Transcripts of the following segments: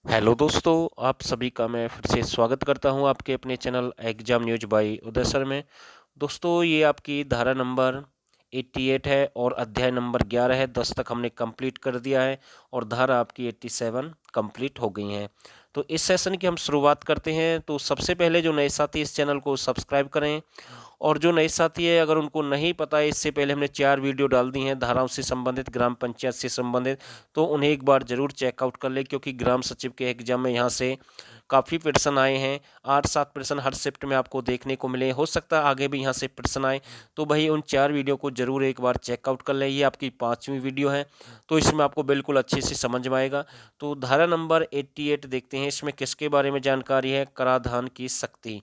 Hello दोस्तों, आप सभी का मैं फिर से स्वागत करता हूं आपके अपने चैनल एग्जाम न्यूज बाय उदय सर में। दोस्तों, ये आपकी धारा नंबर 88 है और अध्याय नंबर 11 है। 10 तक हमने कंप्लीट कर दिया है और धारा आपकी 87 कंप्लीट हो गई हैं। तो इस सेशन की हम शुरुआत करते हैं। तो सबसे पहले जो नए साथी इस चैनल को सब्सक्राइब करें, और जो नए साथी है अगर उनको नहीं पता है, इससे पहले हमने 4 वीडियो डाल दी हैं धाराओं से संबंधित, ग्राम पंचायत से संबंधित, तो उन्हें एक बार जरूर चेकआउट कर ले, क्योंकि ग्राम सचिव के एग्जाम में यहाँ से काफ़ी प्रश्न आए हैं। 8-7 प्रश्न हर शिफ्ट में आपको देखने को मिले, हो सकता है आगे भी यहाँ से प्रश्न आए। तो भाई उन 4 वीडियो को जरूर एक बार चेकआउट कर लें। ये आपकी 5वीं वीडियो है, तो इसमें आपको बिल्कुल अच्छे से समझ में आएगा। तो धारा नंबर 88 देखते हैं, इसमें किसके बारे में जानकारी है? कराधान की शक्ति।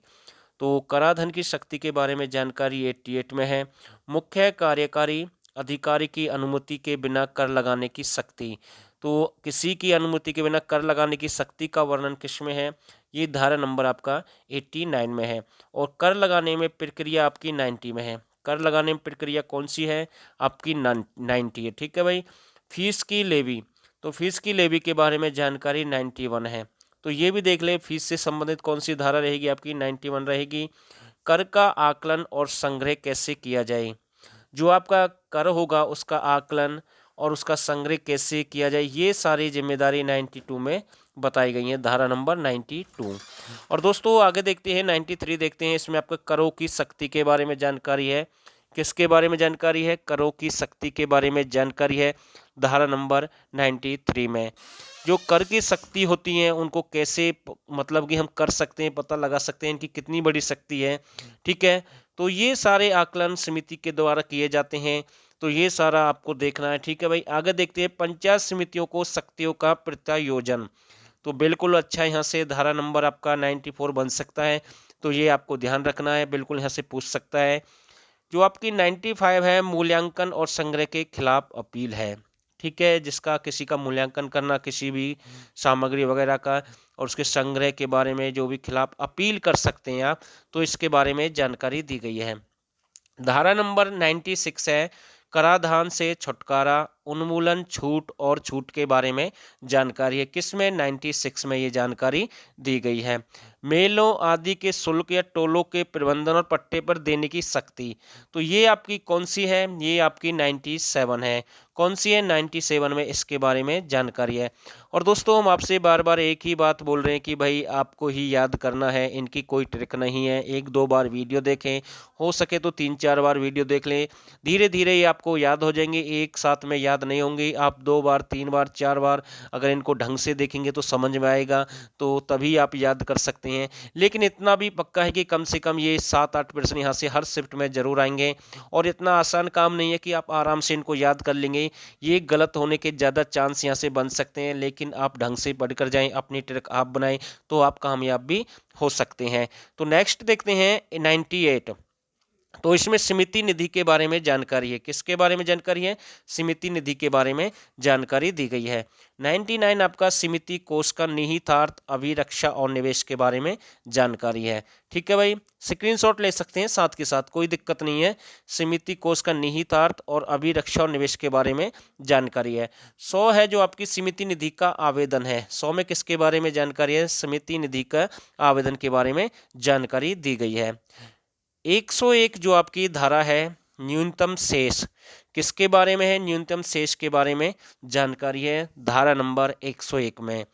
तो कराधान की शक्ति के बारे में जानकारी 88 में है। मुख्य कार्यकारी अधिकारी की अनुमति के बिना कर लगाने की शक्ति। तो किसी की अनुमति के बिना कर लगाने की शक्ति का वर्णन किस में है? ये धारा नंबर आपका 89 में है। और कर लगाने में प्रक्रिया आपकी 90 में है। कर लगाने में प्रक्रिया कौन सी है? आपकी 90 है। ठीक है भाई। फीस की लेवी। तो फीस की लेवी के बारे में जानकारी 91 है। तो ये भी देख ले, फीस से संबंधित कौन सी धारा रहेगी आपकी? 91 रहेगी। कर का आकलन और संग्रह कैसे किया जाए? जो आपका कर होगा उसका आकलन और उसका संग्रह कैसे किया जाए, ये सारी जिम्मेदारी 92 में बताई गई है, धारा नंबर 92। और दोस्तों आगे देखते हैं 93 देखते हैं। इसमें आपका करों की शक्ति के बारे में जानकारी है। किसके बारे में जानकारी है? करों की शक्ति के बारे में जानकारी है धारा नंबर 93 में। जो कर की शक्ति होती हैं उनको कैसे मतलब कि हम कर सकते हैं, पता लगा सकते हैं इनकी कितनी बड़ी शक्ति है। ठीक है। तो ये सारे आकलन समिति के द्वारा किए जाते हैं। तो ये सारा आपको देखना है। ठीक है भाई। आगे देखते हैं पंचायत समितियों को शक्तियों का प्रत्यायोजन। तो बिल्कुल अच्छा, यहाँ से धारा नंबर आपका 94 बन सकता है। तो ये आपको ध्यान रखना है, बिल्कुल यहाँ से पूछ सकता है। जो आपकी 95 है, मूल्यांकन और संग्रह के खिलाफ अपील है। ठीक है। जिसका किसी का मूल्यांकन करना, किसी भी सामग्री वगैरह का, और उसके संग्रह के बारे में जो भी खिलाफ अपील कर सकते हैं आप, तो इसके बारे में जानकारी दी गई है। धारा नंबर 96 है, कराधान से छुटकारा, उन्मूलन, छूट और छूट के बारे में जानकारी है। किसमें? 96 में ये जानकारी दी गई है। मेलों आदि के शुल्क या टोलों के प्रबंधन और पट्टे पर देने की शक्ति। तो ये आपकी कौन सी है? ये आपकी 97 है। कौन सी है? 97 में इसके बारे में जानकारी है। और दोस्तों हम आपसे बार बार एक ही बात बोल रहे हैं कि भाई आपको ही याद करना है, इनकी कोई ट्रिक नहीं है। 1-2 बार वीडियो देखें, हो सके तो 3-4 बार वीडियो देख लें। धीरे धीरे ये आपको याद हो जाएंगे, एक साथ में याद नहीं होंगे। आप 2 बार 3 बार 4 बार अगर इनको ढंग से देखेंगे तो समझ में आएगा, तो तभी आप याद कर सकते हैं। लेकिन इतना भी पक्का है कि कम से कम ये 7-8 प्रश्न यहाँ से हर शिफ्ट में जरूर आएंगे। और इतना आसान काम नहीं है कि आप आराम से इनको याद कर लेंगे। ये गलत होने के ज़्यादा चांस यहाँ से बन सकते हैं, लेकिन आप ढंग से पढ़ कर जाएं, अपनी ट्रिक आप बनाएं, तो आप कामयाब भी हो सकते हैं। तो नेक्स्ट देखते हैं 98। तो इसमें समिति निधि के बारे में जानकारी है। किसके बारे में जानकारी है? समिति निधि के बारे में जानकारी दी गई है। 99 आपका समिति कोष का निहितार्थ, अभिरक्षा और निवेश के बारे में जानकारी है। ठीक है भाई। स्क्रीनशॉट ले सकते हैं साथ के साथ, कोई दिक्कत नहीं है। समिति कोष का निहितार्थ और अभिरक्षा और निवेश के बारे में जानकारी है। 100 है जो आपकी समिति निधि का आवेदन है। 100 में किसके बारे में जानकारी है? समिति निधि का आवेदन के बारे में जानकारी दी गई है। 101 जो आपकी धारा है, न्यूनतम शेष, किसके बारे में है? न्यूनतम शेष के बारे में जानकारी है धारा नंबर 101 में।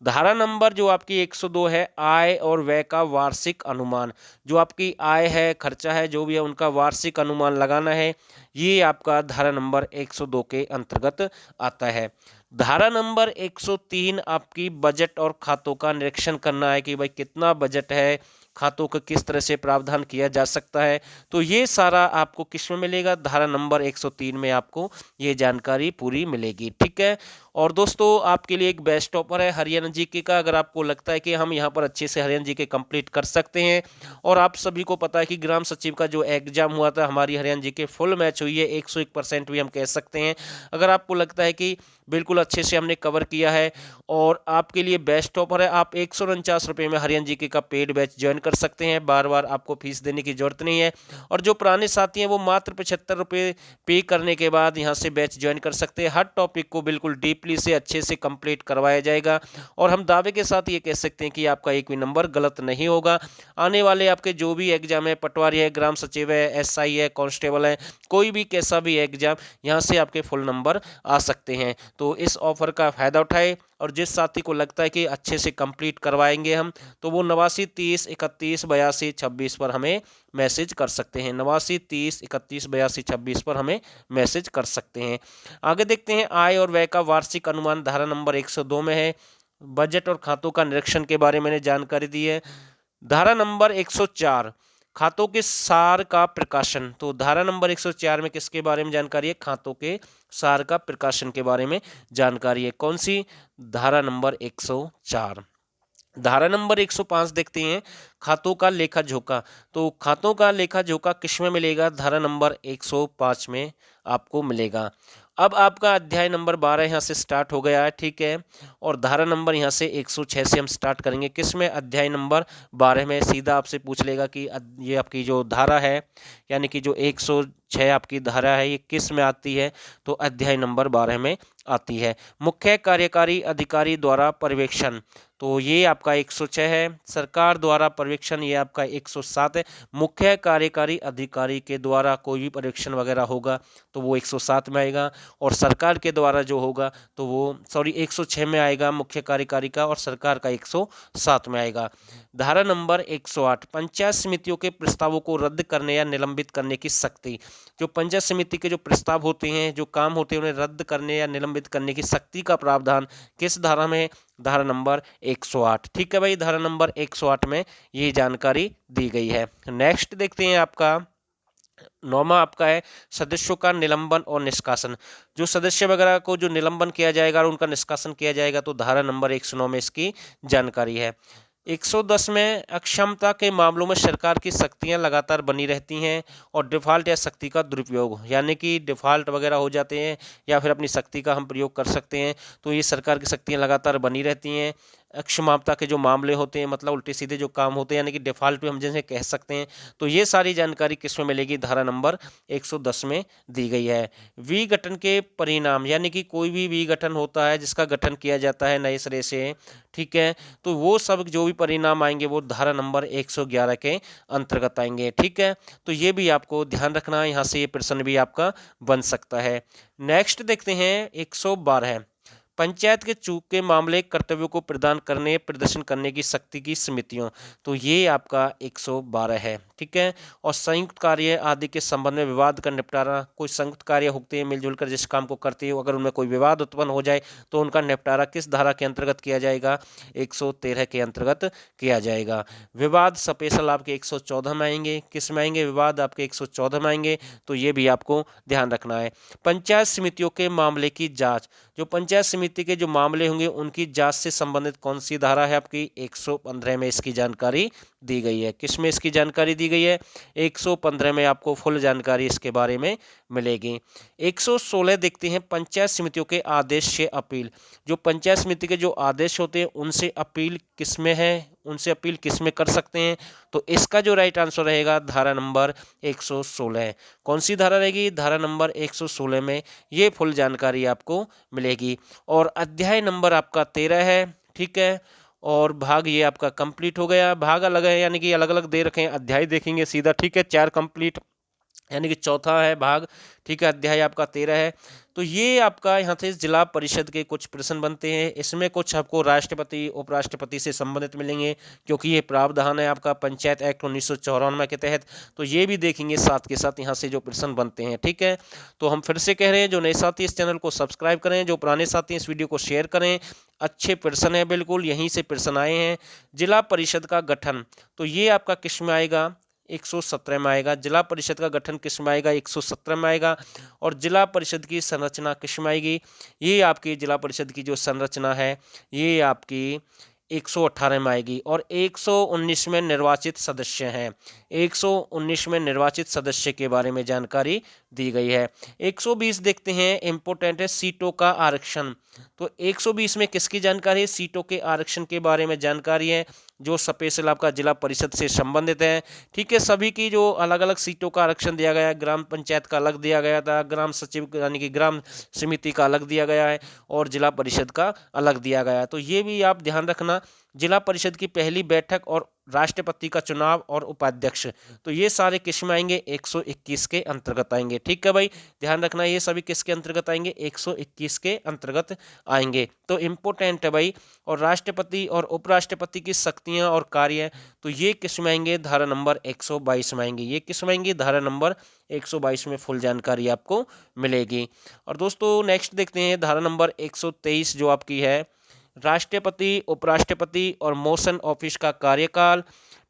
धारा नंबर जो आपकी 102 है, आय और व्यय का वार्षिक अनुमान। जो आपकी आय है, खर्चा है, जो भी है, उनका वार्षिक अनुमान लगाना है। ये आपका धारा नंबर 102 के अंतर्गत आता है। धारा नंबर 103 आपकी बजट और खातों का निरीक्षण करना है कि भाई कितना बजट है, खातों का किस तरह से प्रावधान किया जा सकता है। तो ये सारा आपको किस में मिलेगा? धारा नंबर 103 में आपको ये जानकारी पूरी मिलेगी। ठीक है। और दोस्तों आपके लिए एक बेस्ट ऑफर है हरियाणा जीके का। अगर आपको लगता है कि हम यहाँ पर अच्छे से हरियाणा जीके कंप्लीट कर सकते हैं, और आप सभी को पता है कि ग्राम सचिव का जो एग्जाम हुआ था, हमारी हरियाणा जीके फुल मैच हुई है, 101% भी हम कह सकते हैं। अगर आपको लगता है कि बिल्कुल अच्छे से हमने कवर किया है, और आपके लिए बेस्ट ऑफर है, आप 149 रुपये में हरियाणा जीके का पेड बैच ज्वाइन कर सकते हैं। बार बार आपको फीस देने की जरूरत नहीं है। और जो पुराने साथी हैं वो मात्र 75 रुपये पे करने के बाद यहाँ से बैच ज्वाइन कर सकते हैं। हर टॉपिक को बिल्कुल डीप डीपली से अच्छे से कंप्लीट करवाया जाएगा और हम दावे के साथ ये कह सकते हैं कि आपका एक भी नंबर गलत नहीं होगा। आने वाले आपके जो भी एग्जाम है, पटवारी है, ग्राम सचिव है, एसआई है, कांस्टेबल है, कोई भी कैसा भी एग्जाम, यहाँ से आपके फुल नंबर आ सकते हैं। तो इस ऑफर का फायदा उठाए और जिस साथी को लगता है कि अच्छे से कंप्लीट करवाएंगे हम, तो वो 89 30 31 82 26 पर हमें मैसेज कर सकते हैं। 89 30 31 82 26 पर हमें मैसेज कर सकते हैं। आगे देखते हैं आय और व्यय का वार्षिक अनुमान धारा नंबर 102 में है। बजट और खातों का निरीक्षण के बारे में मैंने जानकारी दी है। धारा नंबर 104 खातों के सार का प्रकाशन। तो धारा नंबर 104 में किसके बारे में जानकारी है? खातों के सार का प्रकाशन के बारे में जानकारी है। कौन सी? धारा नंबर 104। धारा नंबर 105 देखते हैं खातों का लेखा जोखा। तो खातों का लेखा जोखा किसमें मिलेगा? धारा नंबर 105 में आपको मिलेगा। अब आपका अध्याय नंबर 12 यहाँ से स्टार्ट हो गया है, ठीक है। और धारा नंबर यहाँ से 106 से हम स्टार्ट करेंगे। किसमें? अध्याय नंबर 12 में। सीधा आपसे पूछ लेगा कि ये आपकी जो धारा है, यानी कि जो 106 आपकी धारा है, ये किस में आती है? तो अध्याय नंबर 12 में आती है। मुख्य कार्यकारी अधिकारी द्वारा पर्यवेक्षण, तो ये आपका 106 है। सरकार द्वारा पर्यवेक्षण, ये आपका 107 है। मुख्य कार्यकारी अधिकारी के द्वारा कोई भी पर्यवेक्षण वगैरह होगा तो वो 107 में आएगा, और सरकार के द्वारा जो होगा तो वो 106 में आएगा मुख्य कार्यकारी का, और सरकार का 107 में आएगा। धारा नंबर 108 पंचायत समितियों के प्रस्तावों को रद्द करने या निलंबित करने की शक्ति। जो पंचायत समिति के जो प्रस्ताव होते हैं, जो काम होते हैं, उन्हें रद्द करने या निलंबित करने की शक्ति का प्रावधान किस धारा में? धारा नंबर 108। ठीक है भाई, धारा नंबर 108 में ये जानकारी दी गई है। नेक्स्ट देखते हैं आपका 9वां आपका है सदस्यों का निलंबन और निष्कासन। जो सदस्य वगैरह को जो निलंबन किया जाएगा और उनका निष्कासन किया जाएगा, तो धारा नंबर 109 में इसकी जानकारी है। 110 में अक्षमता के मामलों में सरकार की शक्तियां लगातार बनी रहती हैं और डिफॉल्ट या शक्ति का दुरुपयोग, यानी कि डिफॉल्ट वगैरह हो जाते हैं या फिर अपनी शक्ति का हम प्रयोग कर सकते हैं, तो ये सरकार की शक्तियां लगातार बनी रहती हैं। अक्षमता के जो मामले होते हैं, मतलब उल्टे सीधे जो काम होते हैं, यानी कि डिफॉल्ट भी हम जैसे कह सकते हैं, तो ये सारी जानकारी किसमें मिलेगी? धारा नंबर 110 में दी गई है। विघटन के परिणाम, यानी कि कोई भी विघटन होता है जिसका गठन किया जाता है नए सिरे से, ठीक है, तो वो सब जो भी परिणाम आएंगे वो धारा नंबर 111 के अंतर्गत आएंगे। ठीक है, तो ये भी आपको ध्यान रखना है, यहाँ से ये प्रश्न भी आपका बन सकता है। नेक्स्ट देखते हैं 112 पंचायत के चूक के मामले कर्तव्यों को प्रदान करने प्रदर्शन करने की शक्ति की समितियों, तो ये आपका 112 है। ठीक है, और संयुक्त कार्य आदि के संबंध में विवाद का निपटारा। कोई संयुक्त कार्य होते हैं मिलजुल कर जिस काम को करते हो, अगर उनमें कोई विवाद उत्पन्न हो जाए तो उनका निपटारा किस धारा के अंतर्गत किया जाएगा? 113 के अंतर्गत किया जाएगा। विवाद स्पेशल आपके 114 में आएंगे। किस में आएंगे? विवाद आपके 114 में आएंगे, तो ये भी आपको ध्यान रखना है। पंचायत समितियों के मामले की जांच, जो पंचायत समिति के जो मामले होंगे उनकी जांच से संबंधित कौन सी धारा है? आपकी 115 में इसकी जानकारी दी गई है। किसमें इसकी जानकारी दी गई है? 115 में आपको फुल जानकारी इसके बारे में मिलेगी। 116 देखते हैं पंचायत समितियों के आदेश से अपील। जो पंचायत समिति के जो आदेश होते हैं उनसे अपील किसमें है? उनसे अपील किसमें कर सकते हैं? तो इसका जो राइट आंसर रहेगा धारा नंबर 116। कौन सी धारा रहेगी? धारा नंबर 116 में ये फुल जानकारी आपको मिलेगी। और अध्याय नंबर आपका 13 है। ठीक है, और भाग ये आपका कंप्लीट हो गया। भाग अलग है, यानी कि अलग अलग दे रखे हैं। अध्याय देखेंगे सीधा, ठीक है, 4 कंप्लीट, यानी कि चौथा है भाग। ठीक है, अध्याय आपका 13 है। तो ये आपका यहाँ से जिला परिषद के कुछ प्रश्न बनते हैं। इसमें कुछ आपको राष्ट्रपति उपराष्ट्रपति से संबंधित मिलेंगे, क्योंकि ये प्रावधान है आपका पंचायत एक्ट 1994 के तहत। तो ये भी देखेंगे साथ के साथ यहाँ से जो प्रश्न बनते हैं। ठीक है, तो हम फिर से कह रहे हैं, जो नए साथी इस चैनल को सब्सक्राइब करें, जो पुराने साथी इस वीडियो को शेयर करें। अच्छे प्रश्न है, बिल्कुल यहीं से प्रश्न आए हैं। जिला परिषद का गठन, तो ये आपका किस में आएगा? 117 में आएगा। जिला परिषद का गठन किस में आएगा? 117 में आएगा। और जिला परिषद की संरचना किस में आएगी? ये आपकी जिला परिषद की जो संरचना है ये आपकी 118 में आएगी। और 119 में निर्वाचित सदस्य हैं। 119 में निर्वाचित सदस्य के बारे में जानकारी दी गई है। 120 देखते हैं, इंपोर्टेंट है, सीटों का आरक्षण। तो 120 में किसकी जानकारी है? सीटों के आरक्षण के बारे में जानकारी है, जो स्पेशल आपका जिला परिषद से संबंधित है। ठीक है, सभी की जो अलग अलग सीटों का आरक्षण दिया गया है, ग्राम पंचायत का अलग दिया गया था, ग्राम सचिव यानी कि ग्राम समिति का अलग दिया गया है, और जिला परिषद का अलग दिया गया है। तो ये भी आप ध्यान रखना। जिला परिषद की पहली बैठक और राष्ट्रपति का चुनाव और उपाध्यक्ष, तो ये सारे किस में आएंगे? 121 के अंतर्गत आएंगे। ठीक है भाई, ध्यान रखना, ये सभी किसके अंतर्गत आएंगे? 121 के अंतर्गत आएंगे। तो इंपोर्टेंट है भाई। और राष्ट्रपति और उपराष्ट्रपति की शक्तियां और कार्य, तो ये किस में आएंगे? धारा नंबर 122 में आएंगे। ये किस में आएंगे? धारा नंबर 122 में फुल जानकारी आपको मिलेगी। और दोस्तों नेक्स्ट देखते हैं धारा नंबर 123 जो आपकी है, राष्ट्रपति, उपराष्ट्रपति और मोशन ऑफिस का कार्यकाल।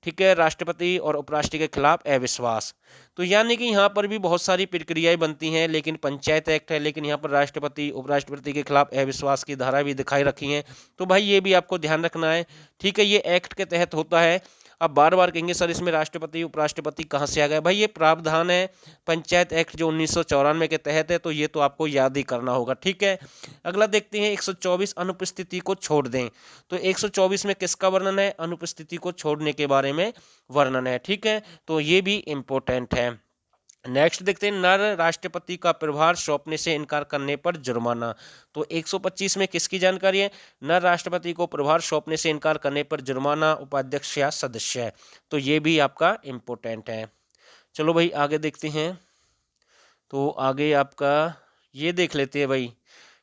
ठीक है, राष्ट्रपति और उपराष्ट्रपति के खिलाफ अविश्वास। तो यानी कि यहाँ पर भी बहुत सारी प्रक्रियाएं बनती हैं, लेकिन पंचायत एक्ट है, लेकिन यहाँ पर राष्ट्रपति उपराष्ट्रपति के खिलाफ अविश्वास की धारा भी दिखाई रखी है। तो भाई ये भी आपको ध्यान रखना है। ठीक है, ये एक्ट के तहत होता है। अब बार बार कहेंगे सर इसमें राष्ट्रपति उपराष्ट्रपति कहाँ से आ गया? भाई ये प्रावधान है पंचायत एक्ट जो 1994 के तहत है, तो ये तो आपको याद ही करना होगा। ठीक है, अगला देखते हैं 124, अनुपस्थिति को छोड़ दें। तो 124 में किसका वर्णन है? अनुपस्थिति को छोड़ने के बारे में वर्णन है। ठीक है, तो ये भी इंपॉर्टेंट है। नेक्स्ट देखते हैं, नर राष्ट्रपति का प्रभार सौंपने से इनकार करने पर जुर्माना। तो 125 में किसकी जानकारी है? नर राष्ट्रपति को प्रभार सौंपने से इनकार करने पर जुर्माना, उपाध्यक्ष या सदस्य है। तो ये भी आपका इंपॉर्टेंट है। चलो भाई आगे देखते हैं। तो आगे आपका ये देख लेते हैं भाई,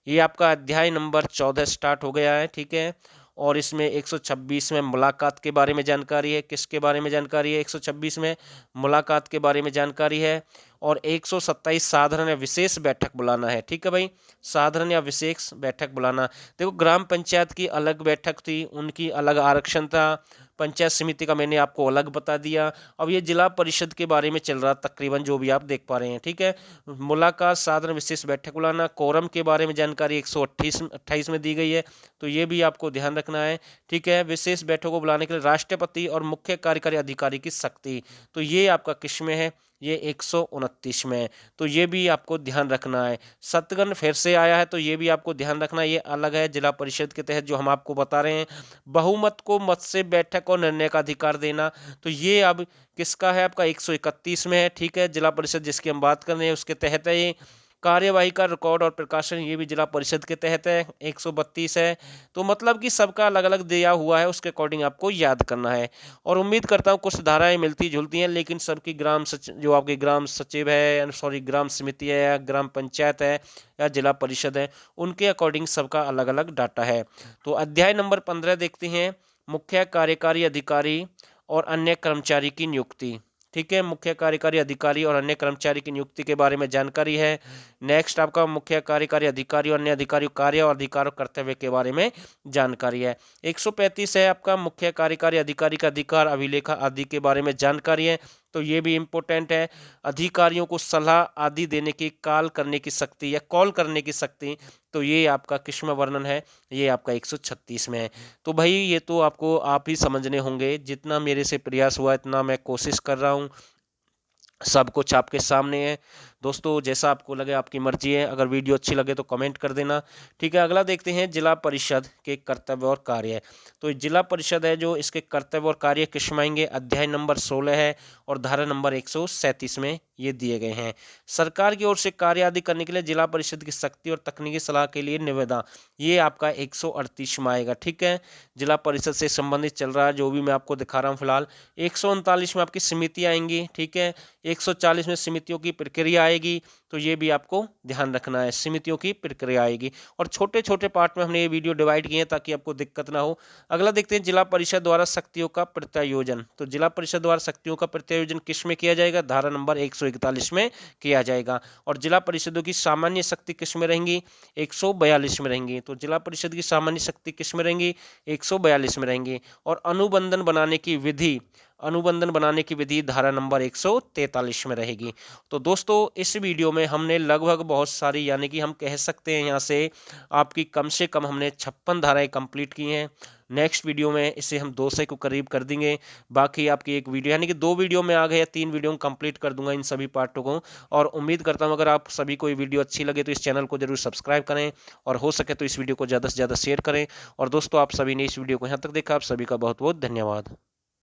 ये आपका अध्याय नंबर 14 स्टार्ट हो गया है। ठीक है, और इसमें 126 में मुलाकात के बारे में जानकारी है। किसके बारे में जानकारी है? 126 में मुलाकात के बारे में जानकारी है। और 127 साधारण या विशेष बैठक बुलाना है। ठीक है भाई, साधारण या विशेष बैठक बुलाना। देखो ग्राम पंचायत की अलग बैठक थी, उनकी अलग आरक्षण था, पंचायत समिति का मैंने आपको अलग बता दिया। अब ये जिला परिषद के बारे में चल रहा तकरीबन जो भी आप देख पा रहे हैं। ठीक है, मुलाकात, साधारण विशेष बैठक बुलाना, कोरम के बारे में जानकारी 128 में दी गई है, तो ये भी आपको ध्यान रखना है। ठीक है, विशेष बैठक को बुलाने के लिए राष्ट्रपति और मुख्य कार्यकारी अधिकारी की शक्ति, तो ये आपका किस में है? ये 129 में है, तो ये भी आपको ध्यान रखना है। सत्गण फिर से आया है, तो ये भी आपको ध्यान रखना है, ये अलग है जिला परिषद के तहत जो हम आपको बता रहे हैं। बहुमत को मत से बैठक और निर्णय का अधिकार देना, तो ये अब किसका है? आपका 131 में है। ठीक है, जिला परिषद जिसकी हम बात कर रहे हैं उसके तहत है ये। कार्यवाही का रिकॉर्ड और प्रकाशन, ये भी जिला परिषद के तहत है, 132 है। तो मतलब कि सबका अलग अलग दिया हुआ है, उसके अकॉर्डिंग आपको याद करना है। और उम्मीद करता हूँ कुछ धाराएं मिलती जुलती हैं, लेकिन सबकी ग्राम सचिव जो आपके ग्राम सचिव है, सॉरी ग्राम समिति है या ग्राम पंचायत है या जिला परिषद है, उनके अकॉर्डिंग सबका अलग अलग डाटा है। तो अध्याय नंबर 15 देखते हैं, मुख्य कार्यकारी अधिकारी और अन्य कर्मचारी की नियुक्ति। ठीक है, मुख्य कार्यकारी अधिकारी और अन्य कर्मचारी की नियुक्ति के बारे में जानकारी है। नेक्स्ट आपका मुख्य कार्यकारी अधिकारी और अन्य अधिकारियों कार्य और अधिकार कर्तव्य के बारे में जानकारी है। 135 है आपका मुख्य कार्यकारी अधिकारी का अधिकार, अभिलेखा आदि के बारे में जानकारी है, तो ये भी इम्पोर्टेंट है। अधिकारियों को सलाह आदि देने की, कॉल करने की शक्ति या कॉल करने की शक्ति, तो ये आपका किस्म वर्णन है, ये आपका 136 में है। तो भाई ये तो आपको आप ही समझने होंगे, जितना मेरे से प्रयास हुआ इतना मैं कोशिश कर रहा हूँ, सब कुछ आपके सामने है। दोस्तों जैसा आपको लगे आपकी मर्जी है, अगर वीडियो अच्छी लगे तो कमेंट कर देना। ठीक है, अगला देखते हैं जिला परिषद के कर्तव्य और कार्य। तो जिला परिषद है जो, इसके कर्तव्य और कार्य किस आएंगे? अध्याय नंबर 16 है और धारा नंबर 137 में ये दिए गए हैं। सरकार की ओर से कार्य आदि करने के लिए जिला परिषद की शक्ति और तकनीकी सलाह के लिए निविदा, ये आपका 138 में आएगा। ठीक है, जिला परिषद से संबंधित चल रहा है जो भी मैं आपको दिखा रहा हूँ फिलहाल। 139 में आपकी समिति आएंगी। ठीक है, 140 में समितियों की प्रक्रिया आएगी, तो ये भी आपको ध्यान रखना है, समितियों की प्रक्रिया आएगी। और छोटे छोटे पार्ट में हमने ये वीडियो डिवाइड किए हैं ताकि आपको दिक्कत ना हो। अगला देखते हैं जिला परिषद द्वारा शक्तियों का प्रत्यायोजन। तो जिला परिषद द्वारा शक्तियों का प्रत्यायोजन किस में किया जाएगा? धारा नंबर 141 में किया जाएगा। और जिला परिषदों की सामान्य शक्ति किस में रहेंगी? 142 में रहेंगी। तो जिला परिषद की सामान्य शक्ति किस में रहेंगी? 142 में रहेंगी। और अनुबंधन बनाने की विधि, अनुबंधन बनाने की विधि धारा नंबर 143 में रहेगी। तो दोस्तों इस वीडियो में हमने लगभग बहुत सारी, यानी कि हम कह सकते हैं यहाँ से आपकी कम से कम हमने 56 धाराएं कंप्लीट की हैं। नेक्स्ट वीडियो में इसे हम 200 को करीब कर देंगे। बाकी आपकी एक वीडियो, यानी कि 2 वीडियो में आ गए या 3 वीडियो में कंप्लीट कर दूंगा इन सभी पार्टों को। और उम्मीद करता हूं अगर आप सभी को ये वीडियो अच्छी लगे तो इस चैनल को जरूर सब्सक्राइब करें और हो सके तो इस वीडियो को ज़्यादा से ज़्यादा शेयर करें। और दोस्तों आप सभी ने इस वीडियो को यहाँ तक देखा, आप सभी का बहुत बहुत धन्यवाद।